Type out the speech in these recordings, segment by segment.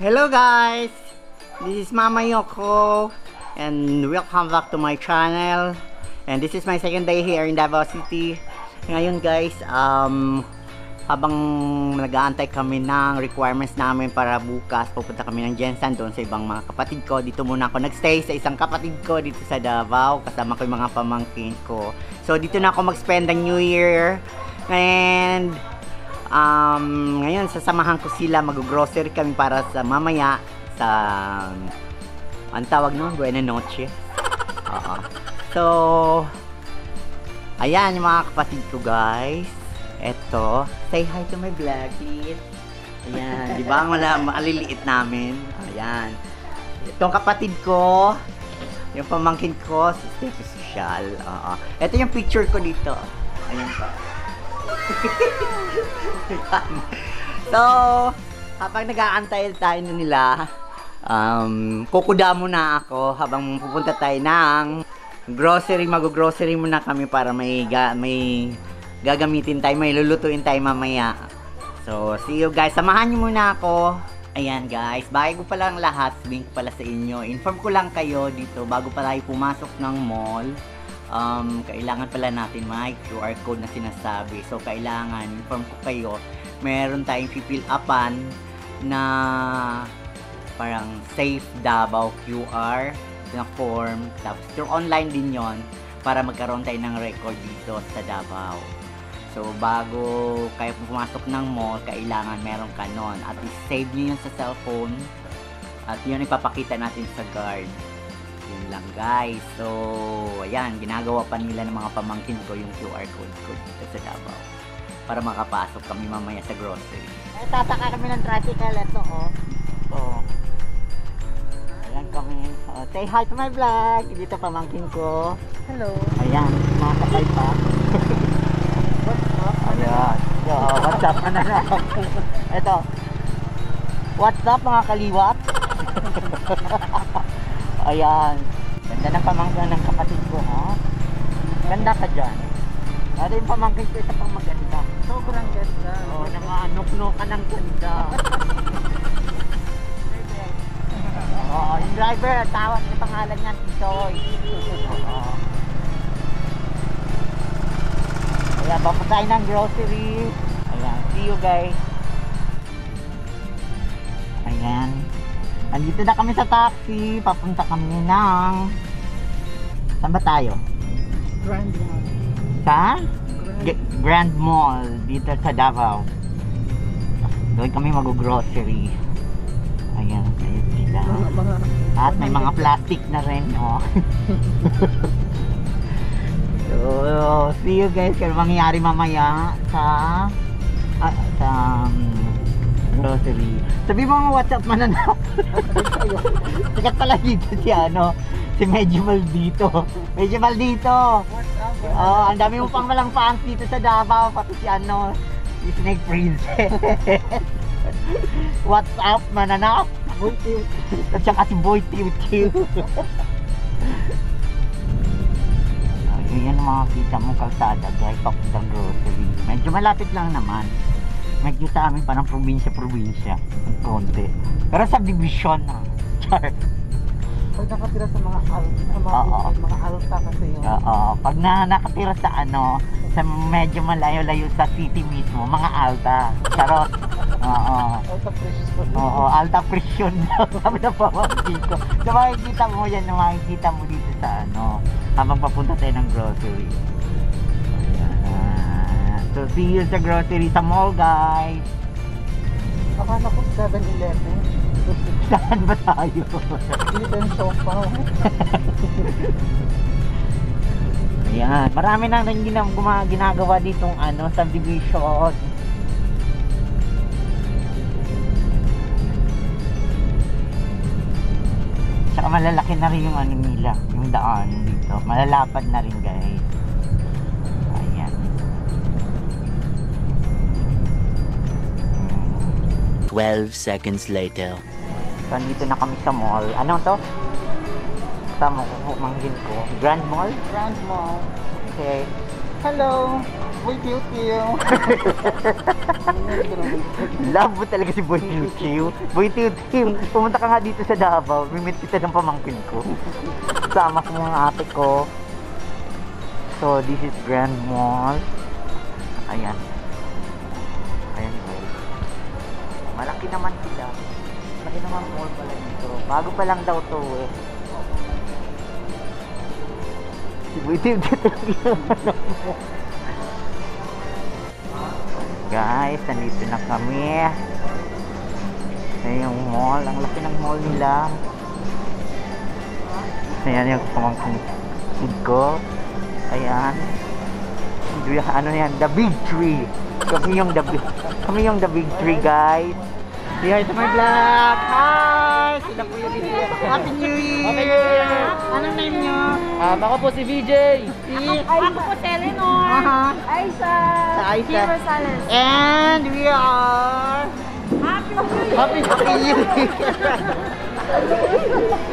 Hello guys! This is Mama Yoko and welcome back to my channel. And this is my second day here in Davao City. Ngayon guys, habang nag-aantay kami ng requirements namin para bukas, pupunta kami ng Jensen doon sa ibang mga kapatid ko. Dito muna ako nagstay sa isang kapatid ko dito sa Davao. Kasama ko yung mga pamangkin ko. So dito na ako mag-spend ang New Year. And ngayon sasamahan ko sila, mag-grocery kami para sa mamaya sa ang tawag nun, Buena Noche. So ayan yung mga kapatid ko guys. Eto, say hi to my vlog please. Ayan, di ba ang maliliit namin. Ayan, itong kapatid ko, yung pamangkin ko, si Social. Ito yung picture ko dito. Ayan pa. So, habang nag-aantay tayo nila, kukuda muna ako habang pupunta tayo ng grocery. Mag-grocery muna kami para may gagamitin tayo, may lulutuin tayo mamaya. So, see you guys. Samahan niyo muna ako. Ayan guys, bago pa lang lahat, sabihin ko pala sa inyo, inform ko lang kayo dito, bago pa tayo pumasok ng mall, kailangan pala natin may QR code na sinasabi. So kailangan, inform ko kayo, meron tayong fill upan na parang Safe Davao QR na form. Tapos through online din yon para magkaroon tayo ng record dito sa Davao. So bago kayo pumasok ng mall, kailangan meron ka nun. At i-save nyo yun sa cellphone. At yun ipapakita natin sa guard. Yun lang guys. So ayan, ginagawa pa nila ng mga pamangkin ko yung QR code ko dito sa Davao para makapasok kami mamaya sa grocery. Tataka kami ng tricycle. Ito ayan kami. Say hi to my vlog. Dito pamangkin ko. Hello. Ayan, mga kapay pa. Ayan. What's up? Ito, what's up mga kaliwat? Ayan, ganda ng pamangkin ng kapatid ko, ha? Ganda ka dyan. Ano yung pamangkin ko, isa pang maganda. Sobrang ganda. Oo, nakaanok-no ka ng ganda. Oo, yung driver, tawag yung pangalan niya, Tisoy. Oo. Ayan, baka tayo ng grocery. Ayan, see you guys. Ayan. Andito na kami sa taxi, papunta kami ng... Saan ba tayo? Grand Mall. Sa? Grand Mall, dito sa Davao. Doon kami mag-grocery. Ayan, ayun sila. At may mga plastic na rin, oh. So, see you guys kung mangyayari mamaya sa grocery. Sabi mo mga WhatsApp mananap. Sikat pala dito si Medyo Maldito. Medyo Maldito. Ang dami mo pang malang fans dito sa Davao, pati si Snake Princess. WhatsApp mananap. At saka si Boy Tiu Tiu. Yan ang makakita mo kalsada guys, papuntang grocery. Medyo malapit lang naman. Medyo sa amin parang probinsya-probinsya ang konti. Pero subdivision na. Char. Pag nakatira sa mga alta kasi yun. Pag nakatira sa sa medyo malayo-layo sa city mismo, mga alta. Charot. Alta precious po. Alta presyon daw. Sabi na pamangkin ko. So makikita mo yan, makikita mo dito sa habang papunta tayo ng grocery. So see you sa grocery sa mall guys. Akala ko 7-Eleven. Saan ba tayo? Dito yung sofa. Ayan, marami na rin ginagawa ditong subdivision. Tsaka malalaki na rin yung nila, yung daan dito. Malalapad na rin guys. 12 seconds later. So, nandito na kami sa mall. Ano to? Tama ko, manggin ko. Grand Mall? Grand Mall. Okay. Hello! Boy Kiw Kiw! Love mo talaga si Boy Tiw Tiw. Boy Tiw Tiw, pumunta ka nga dito sa Davao. Mimit kita ng pamangkin ko. Sama ko mga ate ko. So, this is Grand Mall. Ayan. Ayan guys. Malaki naman sila. Malaki naman mall pala dito. Bago pa lang daw to eh. Si Boy Tiw Tiw. Guys, nandito na kami. Ayan yung mall. Ang laki ng mall nila. Ayan yung pamangkin ko. Ayan. Ano yan? The Big Tree. Kami yung the Big Tree, guys. Say hi to my vlog. Hi! Sila po yung video. Happy New Year! Anong name nyo? Ako po si VJ! Ako po si Eleanor. Aiza. Sa Aiza. Kim Rosales. And we are... Happy New Year. Happy New Year!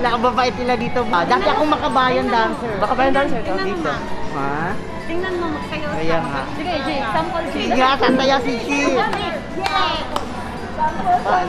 Nakababait nila dito ba? Dati akong makabayan dancer. Makabayan dancer ka? Tingnan mo Dito. nga. Ha? Tingnan mo, magsayaw. Kaya nga. Sige, G. Sample G. Sige nga, sasaya si Chi. Yeah.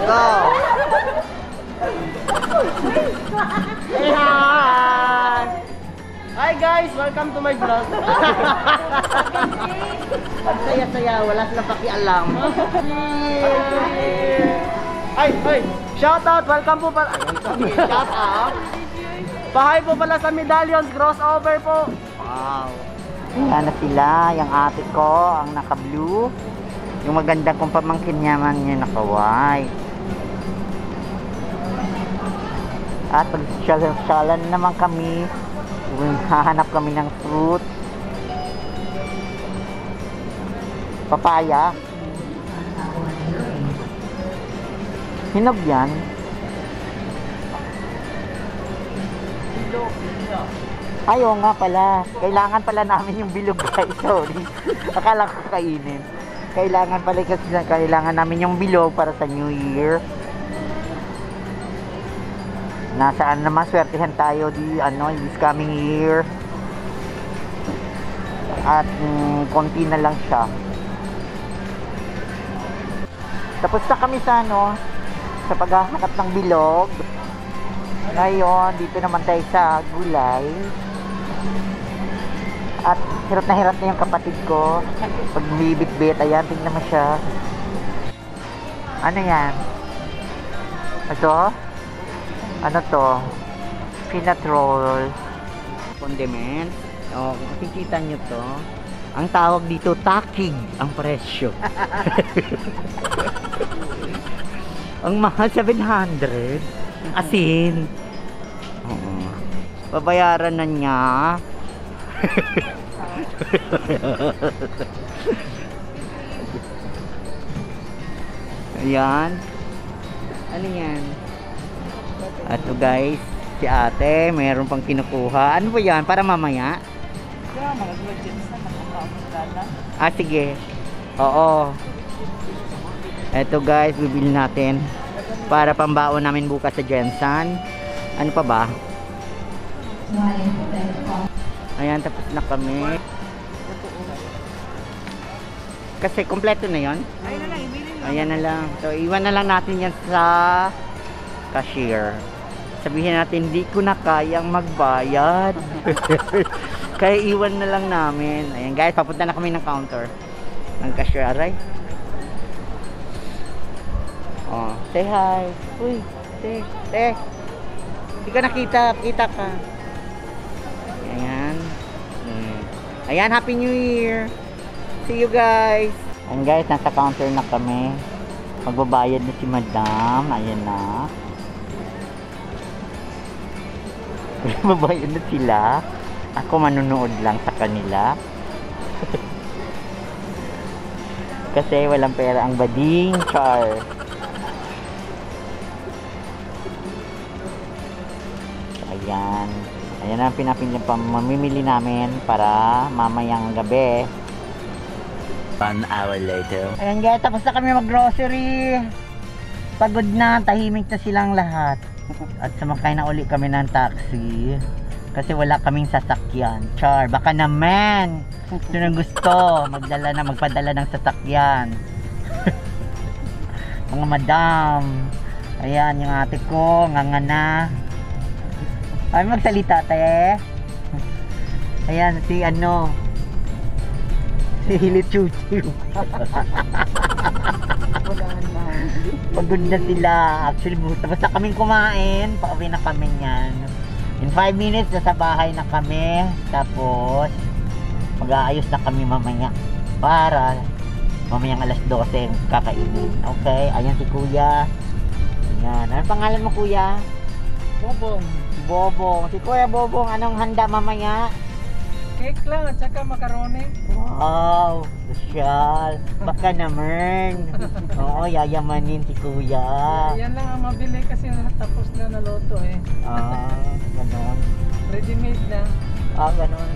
Go! Say hi! Hi guys! Welcome to my vlog! Ang saya-saya, wala silang pakialam. Ay! Shoutout! Welcome po pala! Shout out! Bahay po pala sa Medallions! Crossover po! Wow! Ayan na sila, yung ate ko, ang naka-blue. Yung magandang kong pamangkin naman yung naka-white. At pag-syalan naman kami, hahanap kami ng fruit. Papaya. Hinog yan. Ayaw nga pala. Kailangan pala namin yung bilog guys. Sorry. Akala ko kainin. Kailangan pala kasi kailangan namin yung bilog para sa New Year. Nasaan naman swertihan tayo this coming year. At konti na lang siya. Tapos na kami sa sa paghahanap ng bilog. Ngayon, dito naman tayo sa gulay. At hirap na yung kapatid ko. Pag bibit-bit, ayan, tingnan mo siya. Ano yan? Ito? Ano to? Peanut roll. Condiment. O, kung makikita nyo to, ang tawag dito, takig ang presyo. Ang mahal, 700. Asin. Oo. Babayaran na niya. Ayan. Ano yan? Ato guys, si ate, mayroon pang kinukuha. Ano ba yan? Para mamaya? Mga gadgets na nakakaamulala. Sige. Oo. Eto guys, bibili natin para pambaon namin bukas sa Jensen. Ano pa ba? Ayan, tapos na kami. Kasi kompleto na yon. Ayan na lang. So, iwan na lang natin yan sa cashier. Sabihin natin, hindi ko na kayang magbayad. Kaya iwan na lang namin. Ayan guys, papunta na kami ng counter. Ng cashier, aray. Oh, say hi. Uy, te. Hindi ka nakita, kita ka. Ayan. Ayan, Happy New Year. See you guys. Ayan guys, nasa counter na kami. Magbabayad na si Madam. Ayan na. Magbabayad na sila. Ako manunood lang sa kanila. Kasi walang pera ang bading. Char. Ayan. Ayan ang mamimili namin para mamayang gabi. 1 hour later. Ayan guys, tapos na kami mag-grocery. Pagod na, tahimik na silang lahat. At sumakay na uli kami ng taxi. Kasi wala kaming sasakyan. Char, baka naman. Sino gusto magpadala ng sasakyan. Mga madam. Ayan, yung ate ko, ngangana. Ay, magsalita tayo. Ayan, si Hilichuchu. Wala na. Pagod na sila. Actually, tapos na kaming kumain. Pauwi na kami yan. In 5 minutes, nasa bahay na kami. Tapos, mag-aayos na kami mamaya. Para, mamayang alas 12, kakainin. Okay, ayan si Kuya. Ayan. Anong pangalan mo, Kuya? Bobong. Bobong. Si Kuya Bobong, anong handa mamaya? Cake lang at saka macaroni. Wow, social. Baka naman. Oo, yayamanin si Kuya. Yan lang ang mabili kasi tapos na naloto eh. Ganon. Ready made na. Ganon.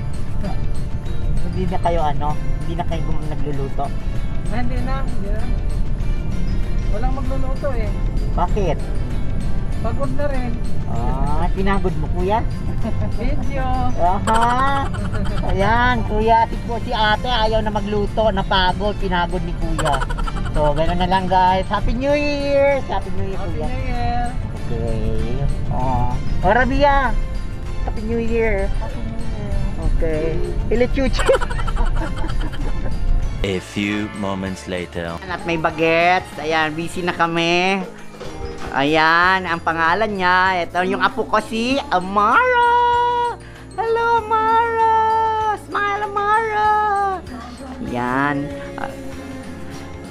Hindi na kayo hindi na kayo nagluluto. Hindi na. Walang magluluto eh. Bakit? Pagod na rin. Pinagod mo, Kuya? Video. Aha. Ayan, Kuya, si ate ayaw na magluto, napagod, pinagod ni Kuya. So, gano'n na lang, guys. Happy New Year! Happy New Year, Happy Kuya. New Year. Okay. Rabia! Happy New Year! Happy New Year. Okay. Ilichuchu! A few moments later. At may bagets. Ayan, busy na kami. Ayan, ang pangalan niya. Ito yung apo ko, si Amara. Hello, Amara. Smile, Amara. Ayan.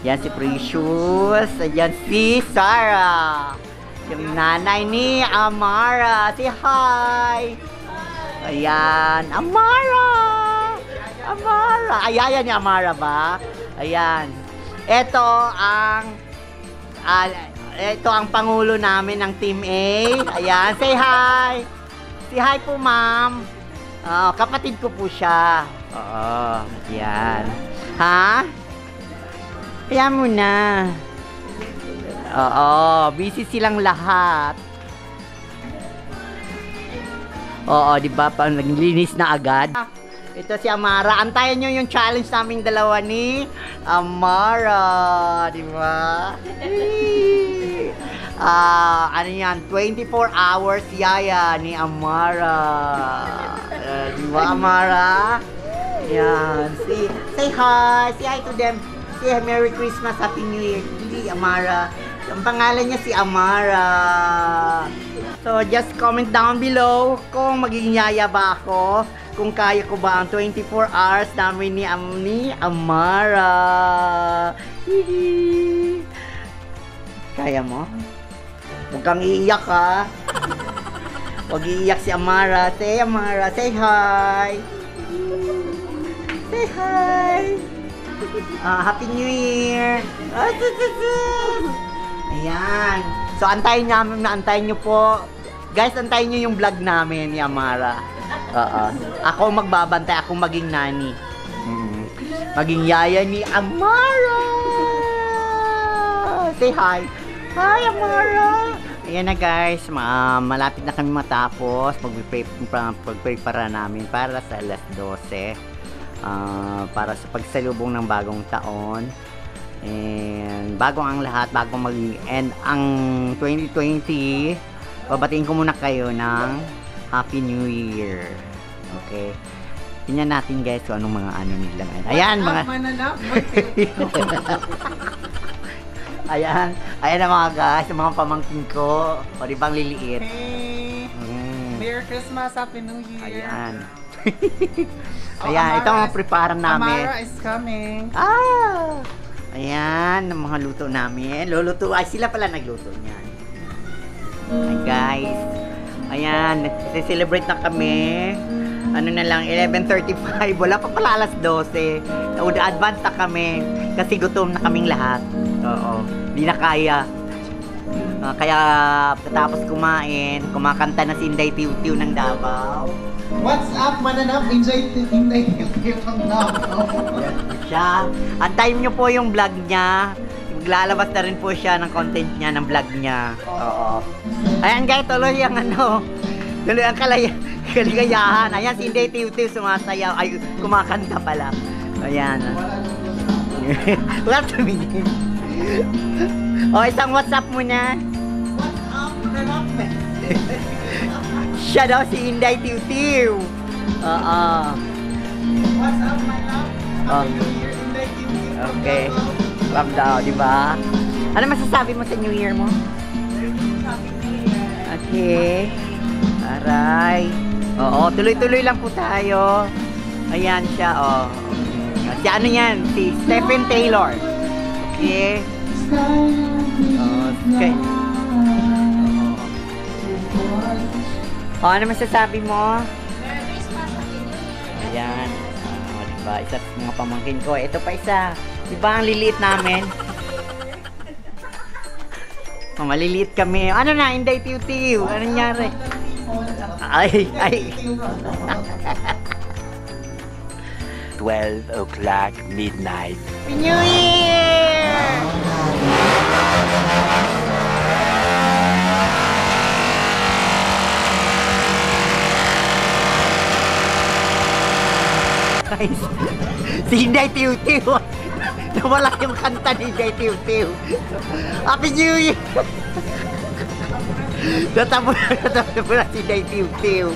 Yan si Precious. Ayan si Sarah. Yung nanay ni Amara. Say hi. Ayan, Amara. Amara. Ayan ni Amara ba? Ayan. Ito ang pangulo namin ng Team A. Ayan, say hi. Say hi po, ma'am. Kapatid ko po siya. Oo, yan. Ha? Kaya mo na. Oo, busy silang lahat. Oo, di ba? Naglinis na agad. Ito si Amara. Antayin nyo yung challenge naming dalawa ni Amara. Di ba? Ano yan? 24 hours yaya ni Amara. Di ba, Amara? Yan. Say hi. Say hi to them. Say Merry Christmas, Happy New Year. Hindi, Amara. Ang pangalan niya si Amara. So, just comment down below kung magiging yaya ba ako. Kung kaya ko ba ang 24 hours namin ni Amara. Hihi. Kaya mo? Huwag kang iiyak, ha? Huwag iiyak si Amara. Say, Amara, say hi. Say hi. Happy New Year. Ayan. So, antayin nyo po. Guys, antayin nyo yung vlog namin ni Amara. Ako magbabantay, ako maging nani. Maging yaya ni Amara. Say hi. Hi, Amara. Ayan na, guys, malapit na kami matapos. Pagprepara namin para sa alas 12. Para sa pagsalubong ng bagong taon. And bago ang lahat, bago mag-end ang 2020, babatiin ko muna kayo ng Happy New Year. Okay. Tingnan natin, guys, kung anong mga nilang. Ayan, mga Ayan na mga guys, mga pamangkin ko. O, di bang liliit? Hey! Merry Christmas, Happy New Year! Ayan. Ayan, ito ang mga preparan namin. Amara is coming. Ayan, ang mga luto namin. Luluto, sila pala nagluto niyan. Ayan, guys. Ayan, celebrate na kami. Ano na lang, 11:35. Wala pa pala alas 12. Advance na kami. Kasi gutom na kaming lahat. Oo, hindi na kaya. Kaya tapos kumain, kumakanta na si Inday Tiu-Tiu ng Davao. What's up, mananap? Enjoy Tiu-Tiu ng Davao. Siya. Antayin nyo po yung vlog niya. Maglalabas na rin po siya ng content niya, ng vlog niya. Oo. Ayan, guys, tuloy yung Tuloy ang kaligayahan. Ayan, si Inday Tiu-Tiu sumasayaw. Ay, kumakanta pala. Ayan. Wala tumingin. O, isang WhatsApp mo na. Siya daw si Inday Tiu-Tiu. Oo. What's up, my love? Happy New Year, Inday Tiu-Tiu. Okay. Love daw, di ba? Ano masasabi mo sa New Year mo? Happy New Year. Okay. Aray. Oo, tuloy-tuloy lang po tayo. Ayan siya, oh. Si ano yan? Si Stephen Taylor. Okay. Okay. Oh, ano masasabi mo? Merry Christmas, Happy New Year. Ayan. Oh, diba? Isa sa mga pamangkin ko. Ito pa isa. Diba ang liliit namin? Oh, maliliit kami. Ano na? Inday Tiu-Tiu. Ano nangyari? Ay, ay. 12 o'clock midnight. Happy New Year! Guys, si Inday Tiu-Tiu. Nawala yung kanta ni Inday Tiu-Tiu. Happy New Year! Natapos na si Inday Tiu-Tiu.